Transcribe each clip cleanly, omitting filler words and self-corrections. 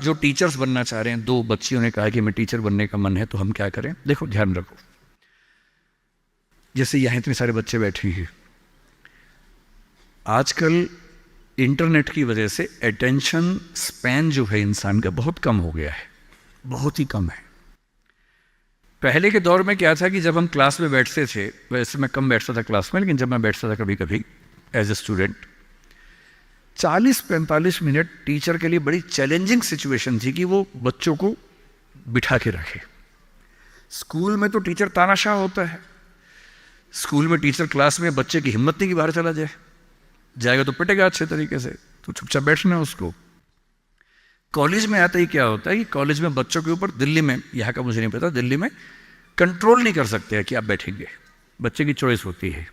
जो टीचर्स बनना चाह रहे हैं, 2 बच्चियों ने कहा कि मैं टीचर बनने का मन है, तो हम क्या करें? देखो, ध्यान रखो, जैसे यहाँ इतने सारे बच्चे बैठे हैं, आजकल इंटरनेट की वजह से अटेंशन स्पैन जो है इंसान का बहुत कम हो गया है, बहुत ही कम है। पहले के दौर में क्या था कि जब हम क्लास में बैठते थे, वैसे मैं कम बैठता था क्लास में, लेकिन जब मैं बैठता था कभी कभी as a student, 40-45 minute teacher के लिए बड़ी चैलेंजिंग सिचुएशन थी कि वो बच्चों को बिठा के रखे। स्कूल में तो टीचर तानाशाह होता है, स्कूल में टीचर क्लास में बच्चे की हिम्मत नहीं कि बाहर चला जाए, जाएगा तो पिटेगा अच्छे तरीके से, तो चुपचाप बैठना है उसको। कॉलेज में आते ही क्या होता है कि कॉलेज में बच्चों के ऊपर, दिल्ली में, यहाँ का मुझे नहीं पता, दिल्ली में कंट्रोल नहीं कर सकते हैं कि आप बैठेंगे, बच्चे की चॉइस होती है।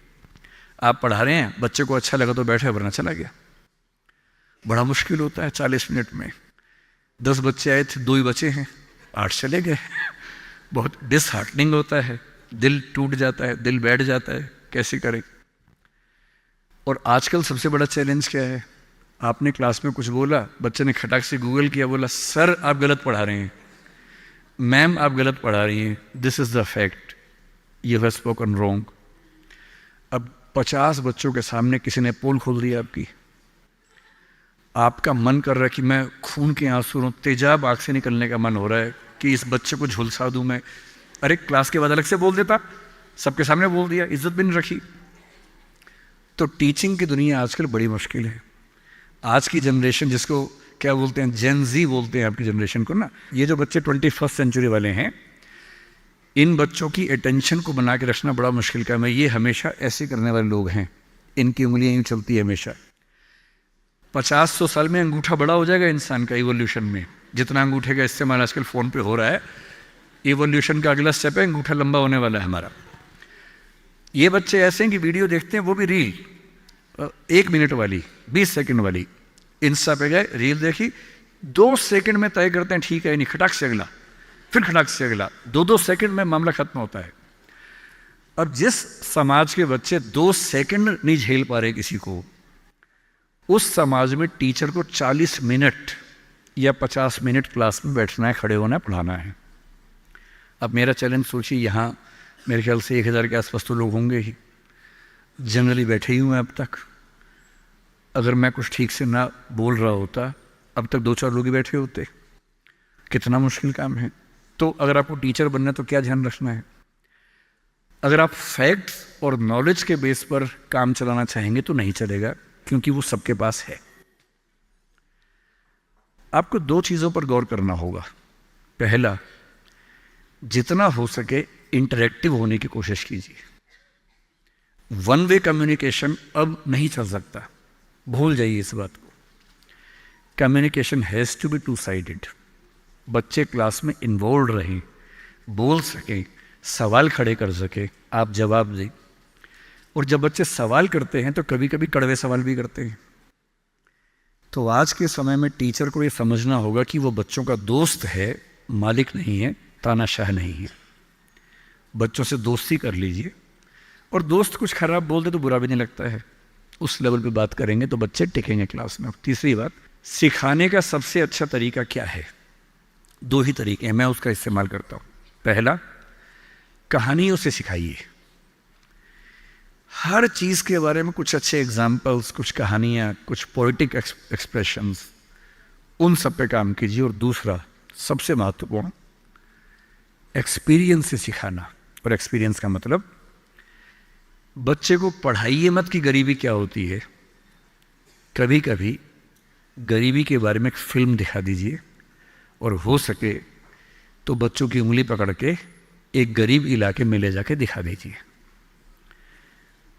आप पढ़ा रहे हैं, बच्चे को अच्छा लगा तो बैठे, वरना चला गया। बड़ा मुश्किल होता है 40 मिनट में। 10 बच्चे आए थे, 2 ही बचे हैं, 8 चले गए। बहुत डिसहार्टनिंग होता है, दिल टूट जाता है, दिल बैठ जाता है, कैसे करें। और आजकल सबसे बड़ा चैलेंज क्या है? आपने क्लास में कुछ बोला, बच्चे ने खटाक से गूगल किया, बोला सर आप गलत पढ़ा रहे हैं, मैम आप गलत पढ़ा रही हैं, this is the fact, you have spoken wrong. अब 50 बच्चों के सामने किसी ने पोल खोल दिया आपकी, आपका मन कर रहा है कि मैं खून के आंसू रो, तेजाब आँख से निकलने का मन हो रहा है कि इस बच्चे को झुलसा दूं मैं। अरे क्लास के बाद अलग से बोल देता, सबके सामने बोल दिया, इज्जत भी नहीं रखी। तो टीचिंग की दुनिया आजकल बड़ी मुश्किल है। आज की जनरेशन, जिसको क्या बोलते हैं, जेन ज़ी बोलते हैं आपकी जनरेशन को ना, ये जो बच्चे 21st सेंचुरी वाले हैं, इन बच्चों की अटेंशन को बना के रखना बड़ा मुश्किल काम है। ये हमेशा ऐसे करने वाले लोग हैं, इनकी उंगलियां यूँ चलती है हमेशा। 50-100 साल में अंगूठा बड़ा हो जाएगा इंसान का इवोल्यूशन में, जितना अंगूठे का इस्तेमाल आजकल फ़ोन पे हो रहा है। इवोल्यूशन का अगला स्टेप है, अंगूठा लंबा होने वाला है हमारा। ये बच्चे ऐसे हैं कि वीडियो देखते हैं, वो भी रील, 1 मिनट वाली, 20 सेकंड वाली, इंस्टा पे गए, रील देखी, 2 सेकंड में तय करते हैं ठीक है नहीं, खटाक से अगला, फिर खटाक से अगला, 2-2 सेकंड में मामला खत्म होता है। अब जिस समाज के बच्चे 2 सेकंड नहीं झेल पा रहे किसी को, उस समाज में टीचर को 40 मिनट या 50 मिनट क्लास में बैठना है, खड़े होना है, पढ़ाना है। अब मेरा चैलेंज सोचिए, यहाँ मेरे ख्याल से 1000 के आसपास तो लोग होंगे ही, जनरली बैठे ही हुए हैं अब तक। अगर मैं कुछ ठीक से ना बोल रहा होता, अब तक 2-4 लोग ही बैठे होते। कितना मुश्किल काम है। तो अगर आपको टीचर बनना है तो क्या ध्यान रखना है? अगर आप फैक्ट्स और नॉलेज के बेस पर काम चलाना चाहेंगे तो नहीं चलेगा, क्योंकि वो सबके पास है। आपको 2 चीज़ों पर गौर करना होगा। पहला, जितना हो सके इंटरेक्टिव होने की कोशिश कीजिए। वन वे कम्युनिकेशन अब नहीं चल सकता, भूल जाइए इस बात को। Communication has to be 2 sided. बच्चे क्लास में इन्वॉल्व रहें, बोल सकें, सवाल खड़े कर सकें, आप जवाब दें। और जब बच्चे सवाल करते हैं तो कभी कभी कड़वे सवाल भी करते हैं। तो आज के समय में टीचर को ये समझना होगा कि वो बच्चों का दोस्त है, मालिक नहीं है, तानाशाह नहीं है। बच्चों से दोस्ती कर लीजिए, और दोस्त कुछ खराब बोल दे तो बुरा भी नहीं लगता है, उस लेवल पे बात करेंगे तो बच्चे टिकेंगे क्लास में। तीसरी बात, सिखाने का सबसे अच्छा तरीका क्या है? 2 ही तरीके हैं, मैं उसका इस्तेमाल करता हूँ। पहला, कहानियों से सिखाइए। हर चीज़ के बारे में कुछ अच्छे एग्जाम्पल्स, कुछ कहानियाँ, कुछ पोइटिक एक्सप्रेशंस, उन सब पे काम कीजिए। और दूसरा, सबसे महत्वपूर्ण, एक्सपीरियंस से सिखाना। और एक्सपीरियंस का मतलब, बच्चे को पढ़ाइए मत कि गरीबी क्या होती है। कभी कभी गरीबी के बारे में एक फिल्म दिखा दीजिए, और हो सके तो बच्चों की उंगली पकड़ के एक गरीब इलाके में ले जाके दिखा दीजिए।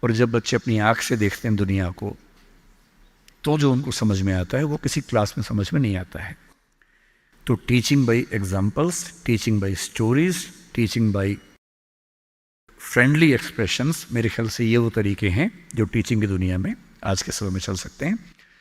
और जब बच्चे अपनी आँख से देखते हैं दुनिया को, तो जो उनको समझ में आता है वो किसी क्लास में समझ में नहीं आता है। तो teaching bye examples, teaching bye stories, teaching bye friendly expressions, मेरे ख्याल से ये वो तरीके हैं जो टीचिंग की दुनिया में आज के समय में चल सकते हैं।